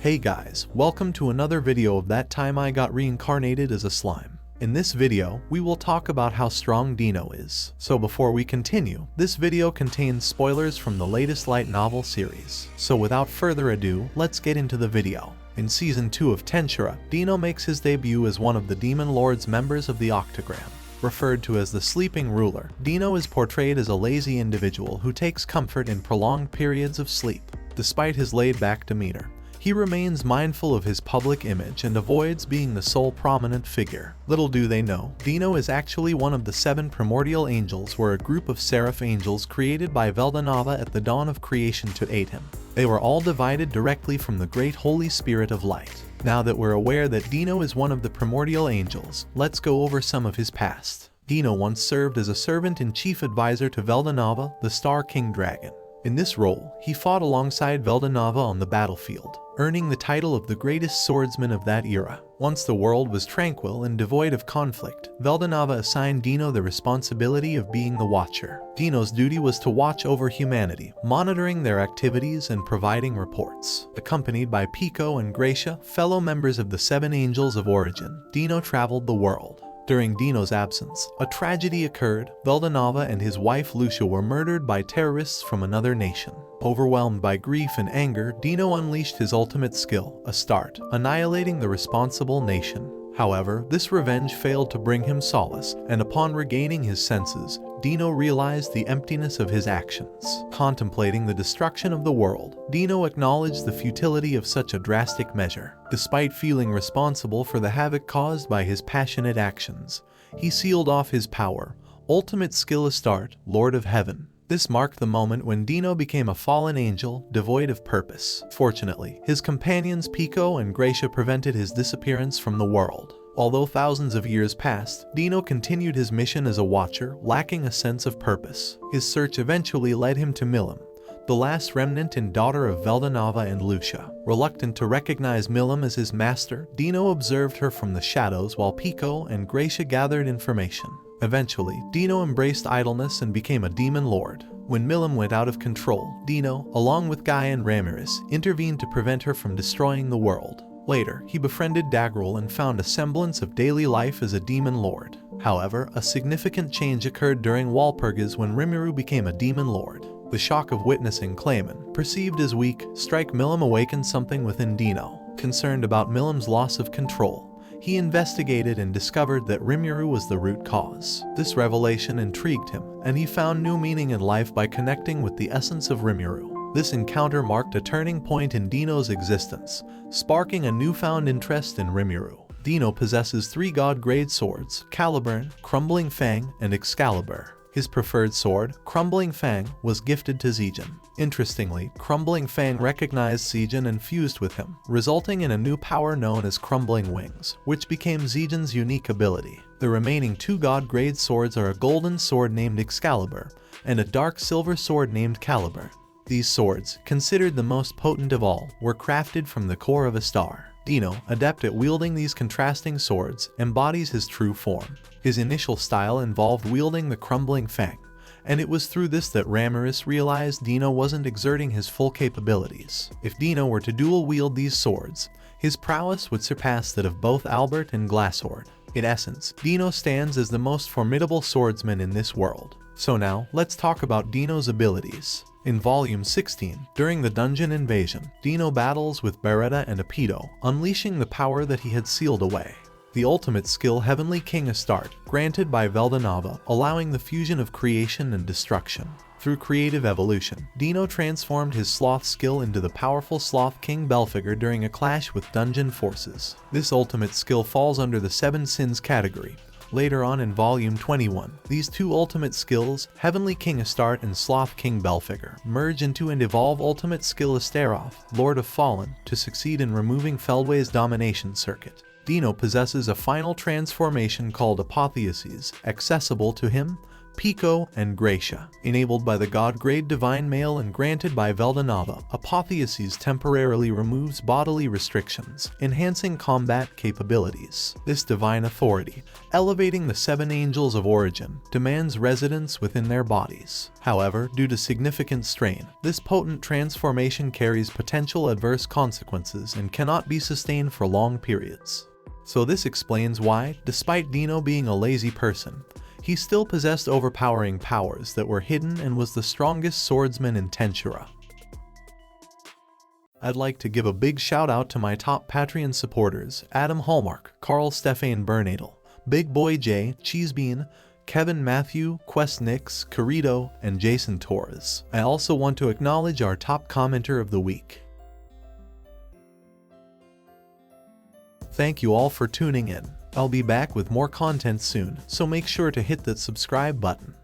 Hey guys, welcome to another video of that time I got reincarnated as a slime. In this video, we will talk about how strong Dino is. So before we continue, this video contains spoilers from the latest light novel series. So without further ado, let's get into the video. In Season 2 of Tensura, Dino makes his debut as one of the Demon Lord's members of the Octagram. Referred to as the Sleeping Ruler, Dino is portrayed as a lazy individual who takes comfort in prolonged periods of sleep. Despite his laid-back demeanor, he remains mindful of his public image and avoids being the sole prominent figure. Little do they know, Dino is actually one of the Seven Primordial Angels, were a group of seraph angels created by Veldanava at the dawn of creation to aid him. They were all divided directly from the great Holy Spirit of Light. Now that we're aware that Dino is one of the Primordial Angels, let's go over some of his past. Dino once served as a servant-in-chief advisor to Veldanava, the Star King Dragon. In this role, he fought alongside Veldanava on the battlefield, earning the title of the greatest swordsman of that era. Once the world was tranquil and devoid of conflict, Veldanava assigned Dino the responsibility of being the Watcher. Dino's duty was to watch over humanity, monitoring their activities and providing reports. Accompanied by Pico and Gracia, fellow members of the Seven Angels of Origin, Dino traveled the world. During Dino's absence, a tragedy occurred. Veldanava and his wife Lucia were murdered by terrorists from another nation. Overwhelmed by grief and anger, Dino unleashed his ultimate skill, Astarte, annihilating the responsible nation. However, this revenge failed to bring him solace, and upon regaining his senses, Dino realized the emptiness of his actions. Contemplating the destruction of the world, Dino acknowledged the futility of such a drastic measure. Despite feeling responsible for the havoc caused by his passionate actions, he sealed off his power, ultimate skill Astarte, Lord of Heaven. This marked the moment when Dino became a fallen angel, devoid of purpose. Fortunately, his companions Pico and Gracia prevented his disappearance from the world. Although thousands of years passed, Dino continued his mission as a watcher, lacking a sense of purpose. His search eventually led him to Milim, the last remnant and daughter of Veldanava and Lucia. Reluctant to recognize Milim as his master, Dino observed her from the shadows while Pico and Gracia gathered information. Eventually, Dino embraced idleness and became a demon lord. When Milim went out of control, Dino, along with Guy and Ramirez, intervened to prevent her from destroying the world. Later, he befriended Dagrel and found a semblance of daily life as a demon lord. However, a significant change occurred during Walpurgis when Rimuru became a demon lord. The shock of witnessing Clayman, perceived as weak, strike Milim awakened something within Dino. Concerned about Milim's loss of control, he investigated and discovered that Rimuru was the root cause. This revelation intrigued him, and he found new meaning in life by connecting with the essence of Rimuru. This encounter marked a turning point in Dino's existence, sparking a newfound interest in Rimuru. Dino possesses 3 god-grade swords, Caliburn, Crumbling Fang, and Excalibur. His preferred sword, Crumbling Fang, was gifted to Zijin. Interestingly, Crumbling Fang recognized Zijin and fused with him, resulting in a new power known as Crumbling Wings, which became Zijin's unique ability. The remaining 2 god-grade swords are a golden sword named Excalibur and a dark silver sword named Caliburn. These swords, considered the most potent of all, were crafted from the core of a star. Dino, adept at wielding these contrasting swords, embodies his true form. His initial style involved wielding the Crumbling Fang, and it was through this that Ramirez realized Dino wasn't exerting his full capabilities. If Dino were to dual-wield these swords, his prowess would surpass that of both Albert and Glassword. In essence, Dino stands as the most formidable swordsman in this world. So now, let's talk about Dino's abilities. In Volume 16, during the dungeon invasion, Dino battles with Beretta and Apido, unleashing the power that he had sealed away. The ultimate skill Heavenly King Astarte, granted by Veldanava, allowing the fusion of creation and destruction. Through creative evolution, Dino transformed his sloth skill into the powerful Sloth King Belphegor during a clash with dungeon forces. This ultimate skill falls under the 7 sins category. Later on in Volume 21, these 2 ultimate skills, Heavenly King Astarte and Sloth King Belphegor, merge into and evolve ultimate skill Astaroth, Lord of Fallen, to succeed in removing Feldway's domination circuit. Dino possesses a final transformation called Apotheosis, accessible to him Pico, and Gracia. Enabled by the God-grade Divine Male and granted by Veldanava, Apotheosis temporarily removes bodily restrictions, enhancing combat capabilities. This divine authority, elevating the 7 angels of origin, demands residence within their bodies. However, due to significant strain, this potent transformation carries potential adverse consequences and cannot be sustained for long periods. So this explains why, despite Dino being a lazy person, he still possessed overpowering powers that were hidden and was the strongest swordsman in Tensura. I'd like to give a big shout out to my top Patreon supporters: Adam Hallmark, Carl Stefan Bernadel, Big Boy J, Cheesebean, Kevin Matthew, Quest Nix, Corrido, and Jason Torres. I also want to acknowledge our top commenter of the week. Thank you all for tuning in. I'll be back with more content soon, so make sure to hit that subscribe button.